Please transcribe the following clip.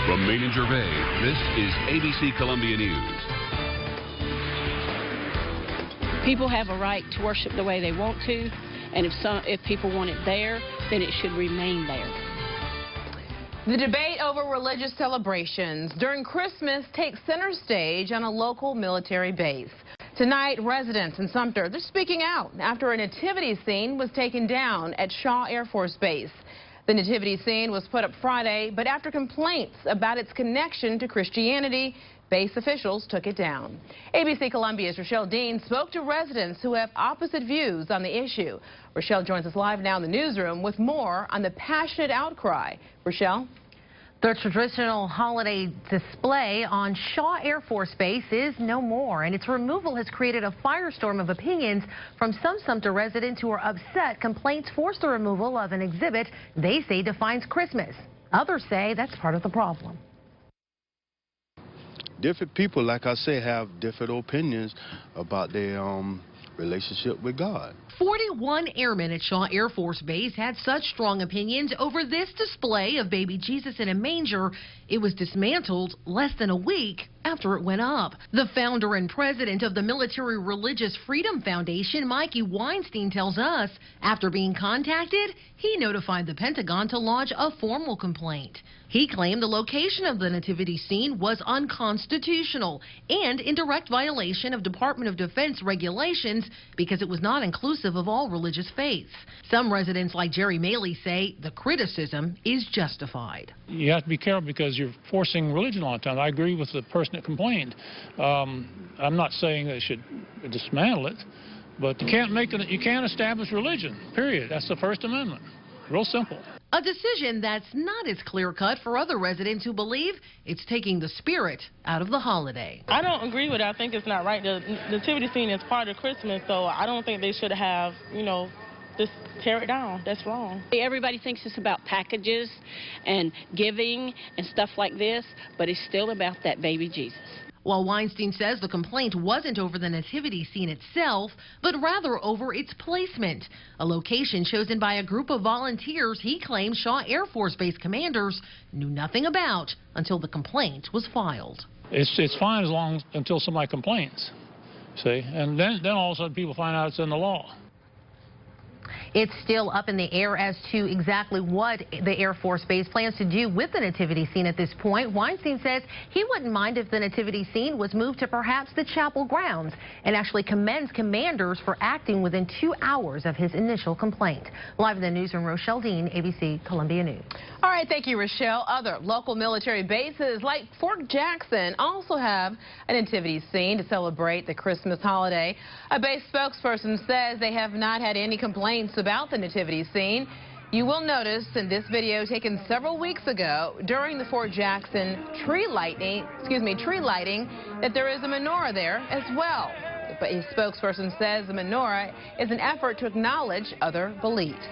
From Main and Gervais, this is ABC Columbia News. People have a right to worship the way they want to, and if people want it there, then it should remain there. The debate over religious celebrations during Christmas takes center stage on a local military base. Tonight, residents in Sumter, they're speaking out after a nativity scene was taken down at Shaw Air Force Base. The nativity scene was put up Friday, but after complaints about its connection to Christianity, base officials took it down. ABC Columbia's Rochelle Dean spoke to residents who have opposite views on the issue. Rochelle joins us live now in the newsroom with more on the passionate outcry. Rochelle? The traditional holiday display on Shaw Air Force Base is no more, and its removal has created a firestorm of opinions from some Sumter residents who are upset complaints forced the removal of an exhibit they say defines Christmas. Others say that's part of the problem. Different people, like I say, have different opinions about their relationship with God. 41 airmen at Shaw Air Force Base had such strong opinions over this display of baby Jesus in a manger, it was dismantled less than a week after it went up. The founder and president of the Military Religious Freedom Foundation, Mikey Weinstein, tells us after being contacted, he notified the Pentagon to lodge a formal complaint. He claimed the location of the nativity scene was unconstitutional and in direct violation of Department of Defense regulations because it was not inclusive of all religious faiths. Some residents like Jerry Maley say the criticism is justified. You have to be careful because you're forcing religion on time. I agree with the person that complained. I'm not saying they should dismantle it, but you can't establish religion, period. That's the First Amendment. Real simple. A decision that's not as clear-cut for other residents who believe it's taking the spirit out of the holiday. I don't agree with it. I think it's not right. The nativity scene is part of Christmas, so I don't think they should have, just tear it down. That's wrong. Everybody thinks it's about packages and giving and stuff like this, but it's still about that baby Jesus. While Weinstein says the complaint wasn't over the nativity scene itself, but rather over its placement, a location chosen by a group of volunteers he claims Shaw Air Force Base commanders knew nothing about until the complaint was filed. It's fine until somebody complains, see, and then all of a sudden people find out it's in the law. It's still up in the air as to exactly what the Air Force Base plans to do with the nativity scene at this point. Weinstein says he wouldn't mind if the nativity scene was moved to perhaps the chapel grounds, and actually commends commanders for acting within 2 hours of his initial complaint. Live in the newsroom, Rochelle Dean, ABC Columbia News. All right, thank you, Rochelle. Other local military bases like Fort Jackson also have a nativity scene to celebrate the Christmas holiday. A base spokesperson says they have not had any complaints about the nativity scene. You will notice in this video taken several weeks ago during the Fort Jackson tree lighting that there is a menorah there as well. But a spokesperson says the menorah is an effort to acknowledge other beliefs.